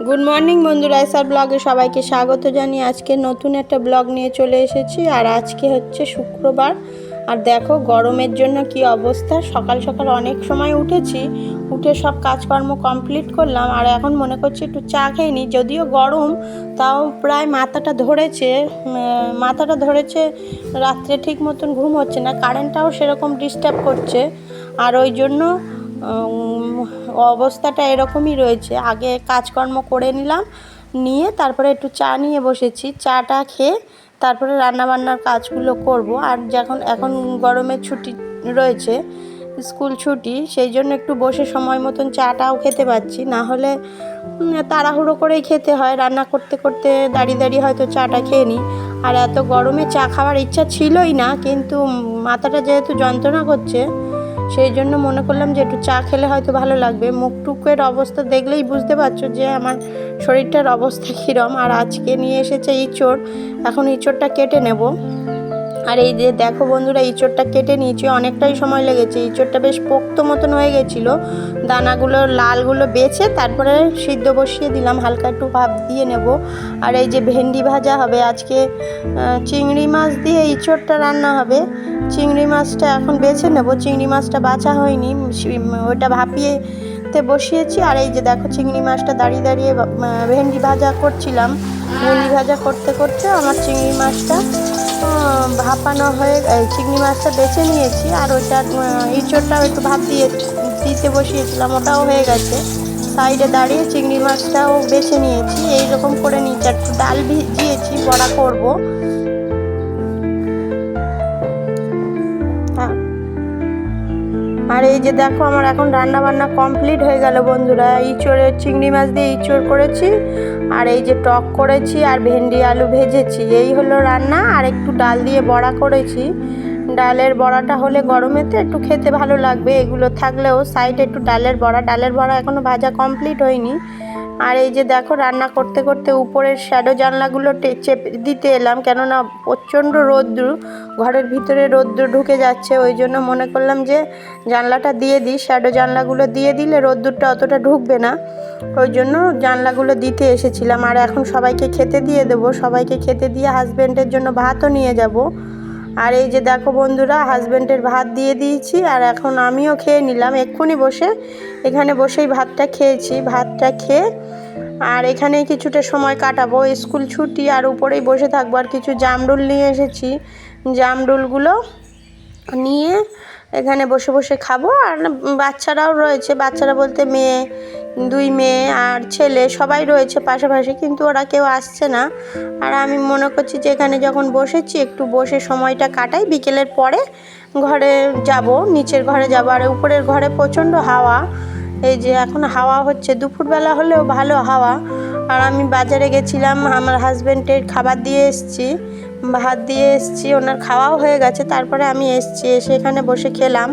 Good morning বন্ধুরা, SR ব্লগে সবাইকে স্বাগত জানিয়ে আজকে নতুন একটা ব্লগ নিয়ে চলে এসেছি। আর আজকে হচ্ছে শুক্রবার। আর দেখো গরমের জন্য কি অবস্থা। সকাল সকাল অনেক সময় উঠেছি, উঠে সব কাজকর্ম কমপ্লিট করলাম। আর এখন মনে করছি একটু চা খেয়ে নিই। যদিও গরম, তাও প্রায় মাথাটা ধরেছে। রাত্রে ঠিক মতন ঘুম হচ্ছে না, কারেন্টটাও সেরকম ডিস্টার্ব করছে। আর ওই জন্য অবস্থাটা এরকমই রয়েছে। আগে কাজকর্ম করে নিয়ে তারপরে একটু চা নিয়ে বসেছি। চাটা খেয়ে তারপরে রান্নাবান্নার কাজগুলো করব। আর এখন গরমের ছুটি রয়েছে, স্কুল ছুটি, সেই জন্য একটু বসে সময় মতন চাটাও খেতে পাচ্ছি। না হলে তাড়াহুড়ো করেই খেতে হয়, রান্না করতে করতে দাঁড়িয়ে দাঁড়িয়ে হয়তো চাটা খেয়ে নিই। আর এত গরমে চা খাওয়ার ইচ্ছা ছিলই না, কিন্তু মাথাটা যেহেতু যন্ত্রণা করছে, সেই জন্য মনে করলাম যে একটু চা খেলে হয়তো ভালো লাগবে। মুখটুকের অবস্থা দেখলেই বুঝতে পারছো যে আমার শরীরটার অবস্থা কীরম। আর আজকে নিয়ে এসেছে ইঁচড়, এখন ইঁচড়টা কেটে নেব। আর এই যে দেখো বন্ধুরা, ইঁচড়টা কেটে নিয়েছি, অনেকটাই সময় লেগেছে। ইঁচড়টা বেশ পোক্ত মতন হয়ে গেছিলো, দানাগুলো লালগুলো বেছে তারপরে সিদ্ধ বসিয়ে দিলাম, হালকা একটু ভাপ দিয়ে নেব। আর এই যে ভেন্ডি ভাজা হবে আজকে, চিংড়ি মাছ দিয়ে ইঁচড়টা রান্না হবে। চিংড়ি মাছটা এখন বেছে নেব, চিংড়ি মাছটা বাছা হয়নি, ওটা ভাপিয়েতে বসিয়েছি। আর এই যে দেখো চিংড়ি মাছটা দাঁড়িয়ে দাঁড়িয়ে ভেন্ডি ভাজা করছিলাম। ভেন্ডি ভাজা করতে করতে আমার চিংড়ি মাছটা ভাপানো হয়ে, চিংড়ি মাছটা বেছে নিয়েছি। আর ওইটা ইঁচড়টাও একটু ভাপ দিতে বসিয়েছিলাম, ওটাও হয়ে গেছে। সাইডে দাঁড়িয়ে চিংড়ি মাছটাও বেছে নিয়েছি। এইরকম করে নিচে একটু ডাল ভিজিয়েছি, বড়া করব। আর এই যে দেখো আমার এখন রান্না বান্না কমপ্লিট হয়ে গেল বন্ধুরা। চিংড়ি মাছ দিয়ে ইঁচড় করেছি, আর এই যে টক করেছি, আর ভেন্ডি আলু ভেজেছি, এই হলো রান্না। আর একটু ডাল দিয়ে বড়া করেছি। ডালের বড়াটা হলে গরমেতে একটু খেতে ভালো লাগবে। এগুলো থাকলেও সাইডে একটু ডালের বড়া এখনও ভাজা কমপ্লিট হয়নি। আর এই যে দেখো রান্না করতে করতে উপরের শ্যাডো জানলাগুলো চেপে দিতে এলাম, কেননা প্রচণ্ড রৌদ্র, ঘরের ভিতরে রৌদ্র ঢুকে যাচ্ছে। ওই জন্য মনে করলাম যে জানলাটা দিয়ে দিই, শ্যাডো জানলাগুলো দিয়ে দিলে রৌদ্রটা অতটা ঢুকবে না। ওই জন্য জানলাগুলো দিতে এসেছিলাম। আর এখন সবাইকে খেতে দিয়ে দেবো, সবাইকে খেতে দিয়ে হাজব্যান্ডের জন্য ভাতও নিয়ে যাব। আর এই যে দেখো বন্ধুরা, হাজব্যান্ডের ভাত দিয়ে দিয়েছি, আর এখন আমিও খেয়ে নিলাম। এক্ষুনি এখানে বসেই ভাতটা খেয়েছি। ভাতটা খেয়ে আর এখানেই কিছুটা সময় কাটাবো, স্কুল ছুটি, আর উপরেই বসে থাকবো। আর কিছু জামরুল নিয়ে এসেছি, জামরুলগুলো নিয়ে এখানে বসে বসে খাবো। আর বাচ্চারাও রয়েছে, বাচ্চারা বলতে দুই মেয়ে আর ছেলে সবাই রয়েছে পাশাপাশি, কিন্তু ওরা কেউ আসছে না। আর আমি মনে করছি যে এখানে যখন বসেছি একটু বসে সময়টা কাটাই, বিকেলের পরে ঘরে যাব, নিচের ঘরে যাব। আর উপরের ঘরে প্রচণ্ড হাওয়া, এই যে এখন হাওয়া হচ্ছে, দুপুরবেলা হলেও ভালো হাওয়া। আর আমি বাজারে গেছিলাম, আমার হাজব্যান্ডের খাবার দিয়ে এসেছি, ভাত দিয়ে এসেছি, ওনার খাওয়াও হয়ে গেছে। তারপরে আমি এসে এখানে বসে খেলাম।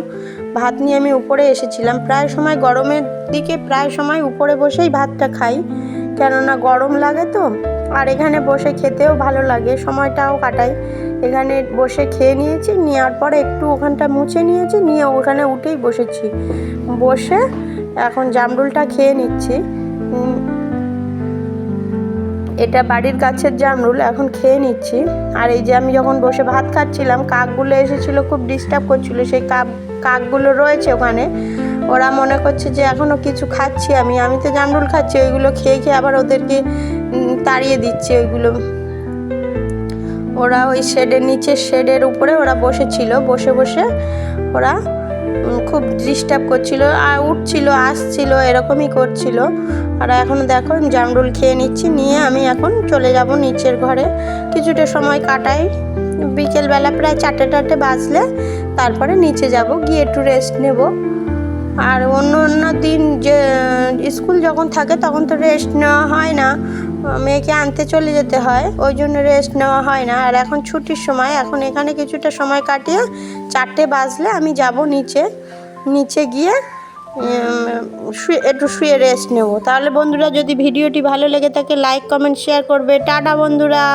ভাত নিয়ে আমি উপরে এসেছিলাম। প্রায় সময় গরমের দিকে প্রায় সময় উপরে বসেই ভাতটা খাই, কেননা গরম লাগে তো। আর এখানে বসে খেতেও ভালো লাগে, সময়টাও কাটাই। এখানে বসে খেয়ে নিয়েছি, নেওয়ার পরে একটু ওখানটা মুছে নিয়েছি, নিয়ে ওখানে উঠেই বসেছি। বসে এখন জামরুলটা খেয়ে নিচ্ছি। এটা বাড়ির গাছের জামরুল, এখন খেয়ে নিচ্ছি। আর এই যে আমি যখন বসে ভাত খাচ্ছিলাম, কাকগুলো এসেছিলো, খুব ডিস্টার্ব করছিলো। সেই কাকগুলো রয়েছে ওখানে, ওরা মনে করছে যে এখনও কিছু খাচ্ছি আমি তো জামরুল খাচ্ছি। ওইগুলো খেয়ে খেয়ে আবার ওদেরকে তাড়িয়ে দিচ্ছে। ওরা ওই শেডের উপরে ওরা বসেছিল, বসে ওরা খুব ডিস্টার্ব করছিল, আর উঠছিল আসছিল, এরকমই করছিল। আর এখন দেখো জামরুল খেয়ে নিচ্ছি, নিয়ে আমি এখন চলে যাব নিচের ঘরে, কিছুটা সময় কাটাই। বিকেলবেলা প্রায় 4টে বাজলে তারপরে নিচে যাব, গিয়ে একটু রেস্ট নেব। আর অন্য দিন যে স্কুল যখন থাকে তখন তো রেস্ট নেওয়া হয় না, মেয়েকে আনতে চলে যেতে হয়, ওই জন্য রেস্ট নেওয়া হয় না। আর এখন ছুটির সময়, এখন এখানে কিছুটা সময় কাটিয়ে 4টে বাজলে আমি যাব নিচে গিয়ে একটু শুয়ে রেস্ট নেব। তাহলে বন্ধুরা, যদি ভিডিওটি ভালো লেগে থাকে লাইক কমেন্ট শেয়ার করবে। টাটা বন্ধুরা।